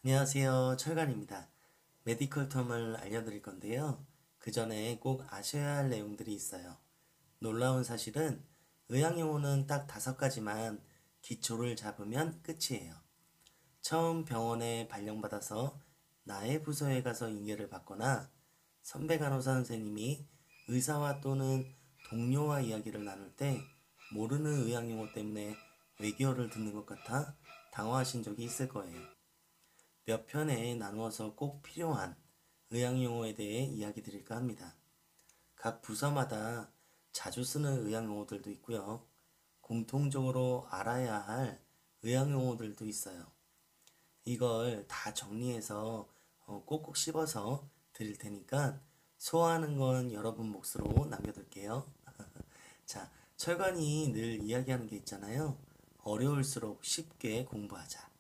안녕하세요. 철관입니다. 메디컬 텀을 알려드릴 건데요. 그 전에 꼭 아셔야 할 내용들이 있어요. 놀라운 사실은 의학용어는 딱 5가지만 기초를 잡으면 끝이에요. 처음 병원에 발령받아서 나의 부서에 가서 인계를 받거나 선배 간호사 선생님이 의사와 또는 동료와 이야기를 나눌 때 모르는 의학용어 때문에 외계어를 듣는 것 같아 당황하신 적이 있을 거예요. 몇 편에 나누어서 꼭 필요한 의학용어에 대해 이야기 드릴까 합니다. 각 부서마다 자주 쓰는 의학용어들도 있고요. 공통적으로 알아야 할 의학용어들도 있어요. 이걸 다 정리해서 꼭꼭 씹어서 드릴 테니까 소화하는 건 여러분 몫으로 남겨둘게요. 자, 철관이 늘 이야기하는 게 있잖아요. 어려울수록 쉽게 공부하자.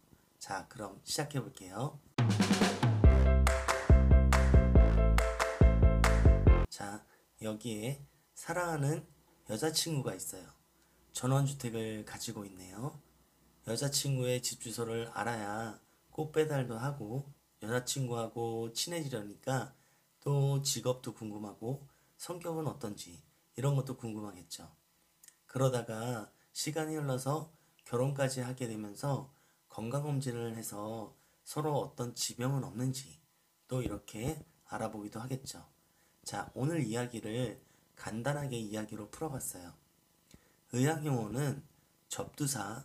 자, 그럼 시작해 볼게요. 자, 여기에 사랑하는 여자친구가 있어요. 전원주택을 가지고 있네요. 여자친구의 집 주소를 알아야 꽃 배달도 하고 여자친구하고 친해지려니까 또 직업도 궁금하고 성격은 어떤지 이런 것도 궁금하겠죠. 그러다가 시간이 흘러서 결혼까지 하게 되면서 건강검진을 해서 서로 어떤 지병은 없는지 또 이렇게 알아보기도 하겠죠. 자, 오늘 이야기를 간단하게 이야기로 풀어봤어요. 의학용어는 접두사,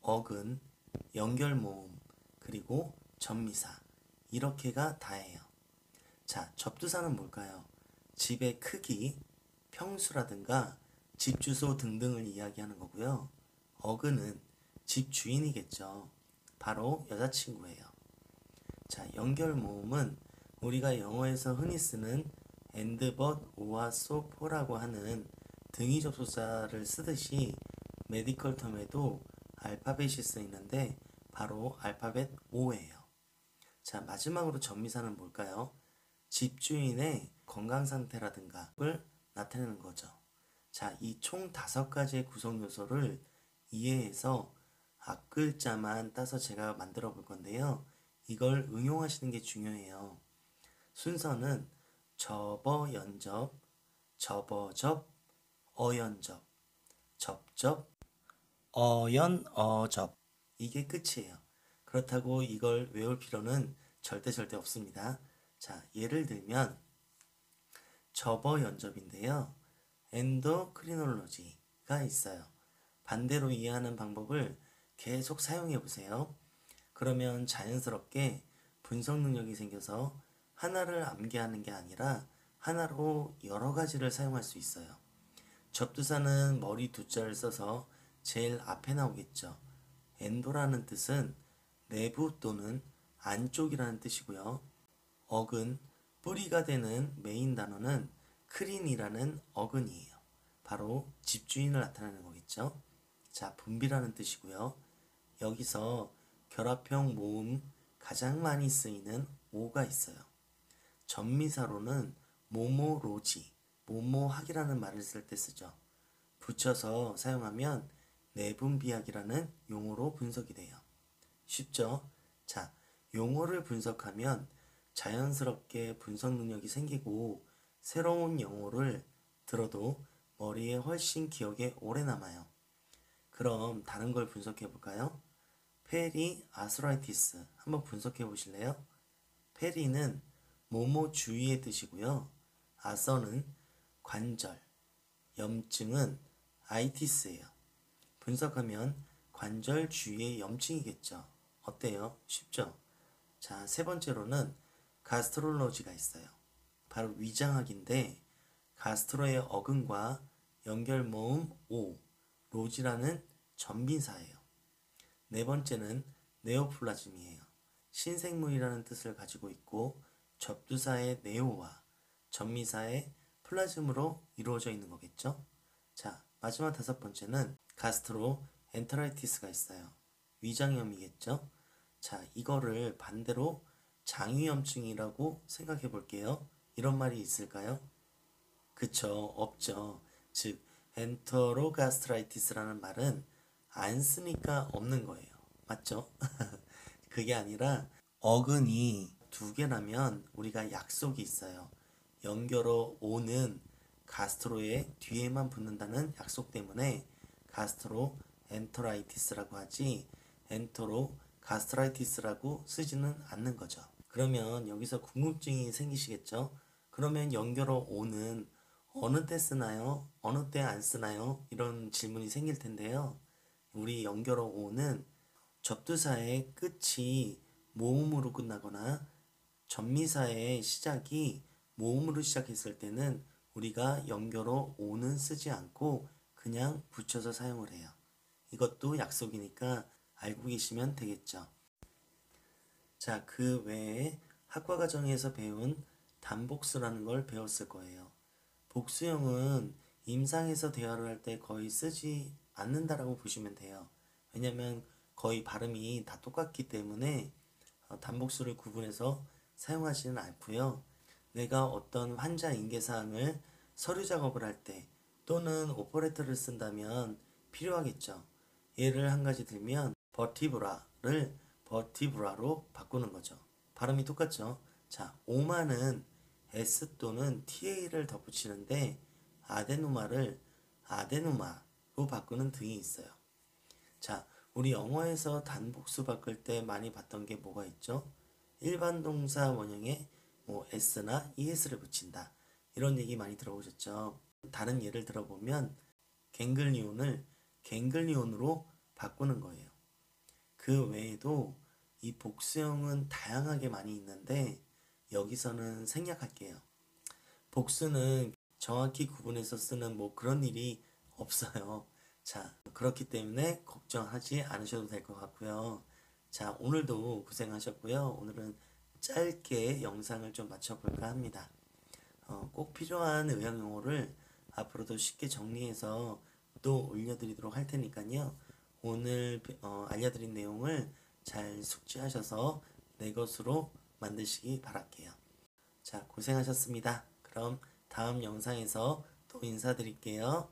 어근, 연결모음, 그리고 접미사 이렇게가 다예요. 자, 접두사는 뭘까요? 집의 크기, 평수라든가 집 주소 등등을 이야기하는 거고요. 어근은 집 주인이겠죠. 바로 여자친구예요. 자, 연결모음은 우리가 영어에서 흔히 쓰는 and, but, or, so, for라고 하는 등위 접속사를 쓰듯이 메디컬 텀에도 알파벳이 쓰이는데 바로 알파벳 O예요. 자, 마지막으로 전미사는 뭘까요? 집주인의 건강 상태라든가 를 나타내는 거죠. 자, 이 총 5가지의 구성 요소를 이해해서 앞글자만 따서 제가 만들어 볼 건데요. 이걸 응용하시는 게 중요해요. 순서는 접어 연접, 접어접, 어연접, 접접, 어연 어접 이게 끝이에요. 그렇다고 이걸 외울 필요는 절대 없습니다. 자, 예를 들면 접어 연접인데요. 엔도크리놀로지가 있어요. 반대로 이해하는 방법을 계속 사용해 보세요. 그러면 자연스럽게 분석 능력이 생겨서 하나를 암기하는 게 아니라 하나로 여러 가지를 사용할 수 있어요. 접두사는 머리 두 자를 써서 제일 앞에 나오겠죠. 엔도라는 뜻은 내부 또는 안쪽이라는 뜻이고요. 어근, 뿌리가 되는 메인 단어는 크린이라는 어근이에요. 바로 집주인을 나타내는 거겠죠. 자, 분비라는 뜻이고요. 여기서 결합형 모음 가장 많이 쓰이는 오가 있어요. 전미사로는 모모로지, 모모학이라는 말을 쓸 때 쓰죠. 붙여서 사용하면 내분비학이라는 용어로 분석이 돼요. 쉽죠? 자, 용어를 분석하면 자연스럽게 분석 능력이 생기고 새로운 용어를 들어도 머리에 훨씬 기억에 오래 남아요. 그럼 다른 걸 분석해 볼까요? 페리 아스라이티스 한번 분석해 보실래요? 페리는 모모 주위의 뜻이고요. 아서는 관절, 염증은 아이티스예요. 분석하면 관절 주위의 염증이겠죠. 어때요? 쉽죠? 자, 세 번째로는 가스트롤로지가 있어요. 바로 위장학인데 가스트로의 어근과 연결모음 오, 로지라는 전빈사예요. 네 번째는 네오플라즘이에요. 신생물이라는 뜻을 가지고 있고 접두사의 네오와 전미사의 플라즘으로 이루어져 있는 거겠죠? 자, 마지막 5번째는 가스트로 엔테라이티스가 있어요. 위장염이겠죠? 자, 이거를 반대로 장위염증이라고 생각해 볼게요. 이런 말이 있을까요? 그쵸, 없죠. 즉, 엔테로가스트라이티스라는 말은 안 쓰니까 없는 거예요. 맞죠? 그게 아니라 어근이 두 개라면 우리가 약속이 있어요. 연결어 오는 가스트로의 뒤에만 붙는다는 약속 때문에 가스트로 엔터라이티스라고 하지 엔터로 가스트라이티스라고 쓰지는 않는 거죠. 그러면 여기서 궁금증이 생기시겠죠? 그러면 연결어 오는 어느 때 쓰나요? 어느 때 안 쓰나요? 이런 질문이 생길 텐데요. 우리 연결어 오는 접두사의 끝이 모음으로 끝나거나 전미사의 시작이 모음으로 시작했을 때는 우리가 연결어 오는 쓰지 않고 그냥 붙여서 사용을 해요. 이것도 약속이니까 알고 계시면 되겠죠. 자, 그 외에 학과 과정에서 배운 단복수라는 걸 배웠을 거예요. 복수형은 임상에서 대화를 할 때 거의 쓰지 않는다라고 보시면 돼요. 왜냐면 거의 발음이 다 똑같기 때문에 단복수를 구분해서 사용하지는 않고요. 내가 어떤 환자 인계사항을 서류 작업을 할 때 또는 오퍼레터를 쓴다면 필요하겠죠. 예를 한 가지 들면 버티브라를 버티브라로 바꾸는 거죠. 발음이 똑같죠. 자, 오마는 S 또는 TA를 덧붙이는데 아데노마를 아데노마로 바꾸는 등이 있어요. 자, 우리 영어에서 단복수 바꿀 때 많이 봤던 게 뭐가 있죠? 일반 동사 원형에 뭐 s나 es를 붙인다. 이런 얘기 많이 들어보셨죠? 다른 예를 들어보면 갱글리온을 갱글리온으로 바꾸는 거예요. 그 외에도 이 복수형은 다양하게 많이 있는데 여기서는 생략할게요. 복수는 정확히 구분해서 쓰는 뭐 그런 일이 없어요. 자, 그렇기 때문에 걱정하지 않으셔도 될 것 같고요. 자, 오늘도 고생하셨고요. 오늘은 짧게 영상을 좀 마쳐볼까 합니다. 꼭 필요한 의학 용어를 앞으로도 쉽게 정리해서 또 올려드리도록 할 테니까요. 오늘 알려드린 내용을 잘 숙지하셔서 내 것으로 만드시기 바랄게요. 자, 고생하셨습니다. 그럼 다음 영상에서 또 인사드릴게요.